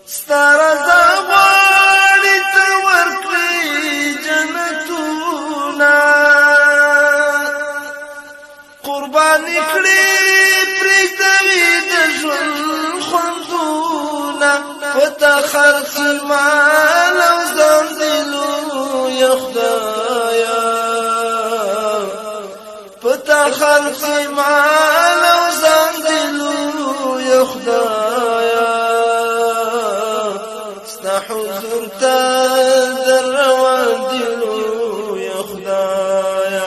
ستاره زغواړي ته ورکړي جنتونه قرباني کړي پرېږدوي د ژوند خوندونه پته خرڅ مال او زنځلو یا خدایه پته خرڅ مال او زنځلو یا خدایه ستا حضور ته در روان دلو یا خدایه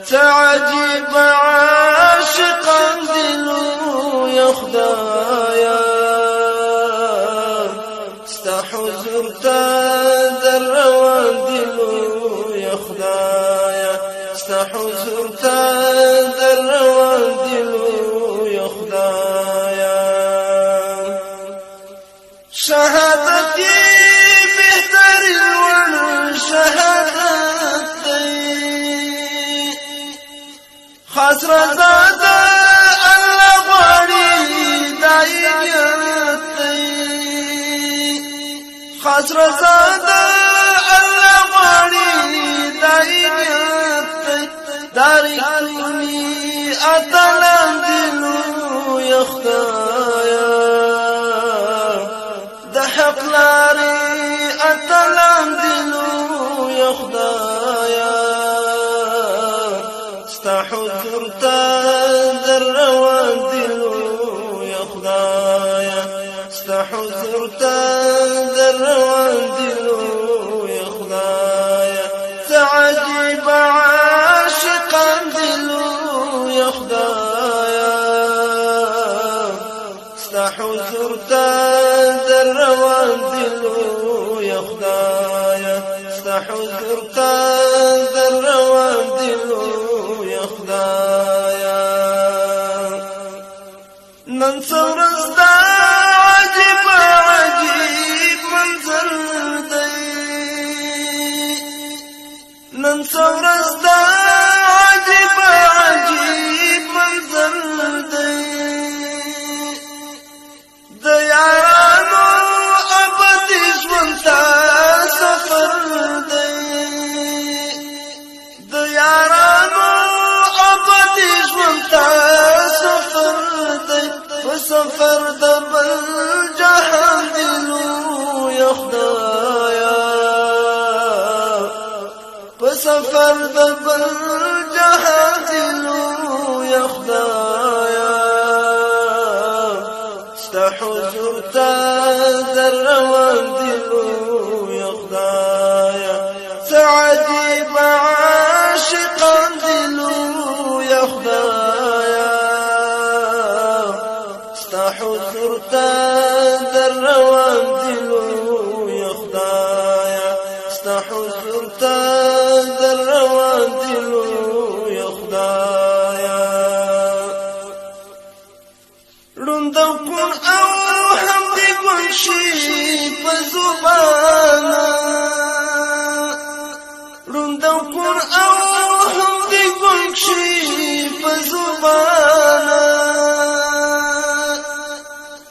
څه عجیب عاشقان دلو یا خدایه ستا حضور ته در روان دلو یا خدایه ستا حضور ته در روان دلو یا خدایه شهادت یې بهترین وړ شهادت دی خاص رضا ده الله غواړي دایت دی خاص رضا ده الله غواړي دایت دی داری کونی اتلان دلو یا خدایه حق لاري اتلام دلو يا خدايا ستا حضور ته در روان دلو يا خدايا ستا حضور ته در روان دلو يا خدايا تعجب عاشقان دلو يا خدايا ستا حضور ته روان دلو یا خدایا ستا حضور ته در روان دلو یا خدایا نن څورز دا عجیب عجیب منظر دی نن څورز دا عجیب عجیب منظر دی د یارانو سفر دی د یارانو ابدي ژوند ته سفر دی په سفر د بل جهان دلو یا خدایا په سفر د بل جهان دلو یا خدایا ستا حضور ته در روان دلو عجيب عاشقان دلو يا خدايا ستا حضور ته در روان دلو يا خدايا ستا حضور ته در روان دلو يا خدايا ړوند کون او هم دې ګون شي په زبانه کون او هم دی ګل شي په زبانه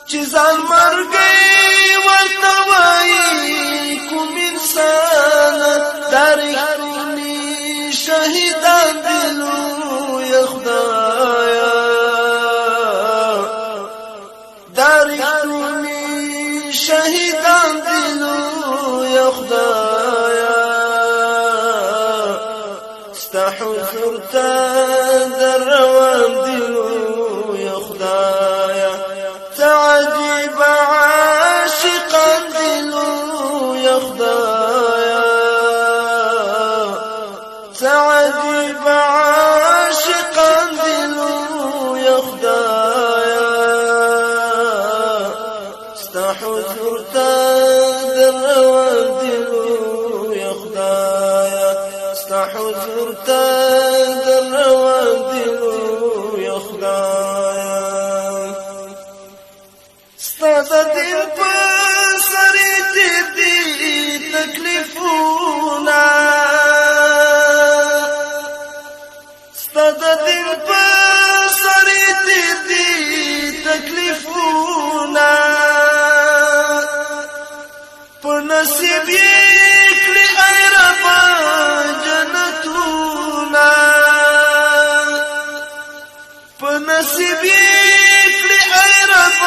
چې ځان مرګي ورته وایي کوم انسان تاریخونی شهیدان دلو یا خدایا تاریخونی شهیدان دلو یا خدایا ستا حضور ته در روان دلو یا خدایا تعجب عاشقان دلو یا خدایا تعجب عاشقان دلو یا خدایا ستا حضور ته در روان دلو یا خدایا ستا حضور ته در روان دلو یا خدایا ستا د دل په سرې تېر دي تکلیفونه ستا د دل په سرې تېر دي تکلیفونه نصیب کړي ای رب جنتونه په نصیب کړي ای رب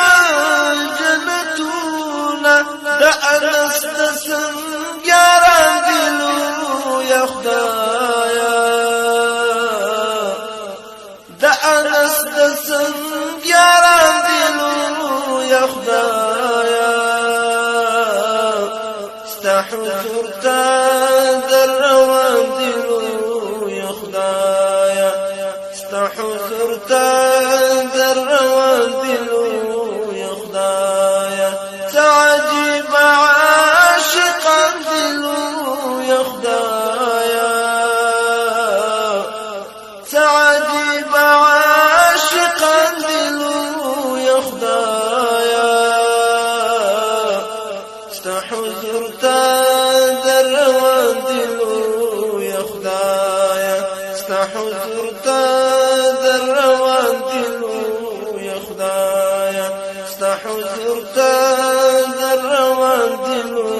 جنتونه د انس د سنگاران دلو یا خدایا د انس د سنگاران دلو یا خدایا ستا حضور ته در روان دلو یا خدایا ستا حضور ته در روان دلو یا خدایا تعجب عاشقا دلو یا خدایا تعجب عاشقا دلو یا خدایا ستا حضور ته در روان دلو یا خدایا ستا حضور ته در روان دلو یا خدایا ستا حضور ته در روان دلو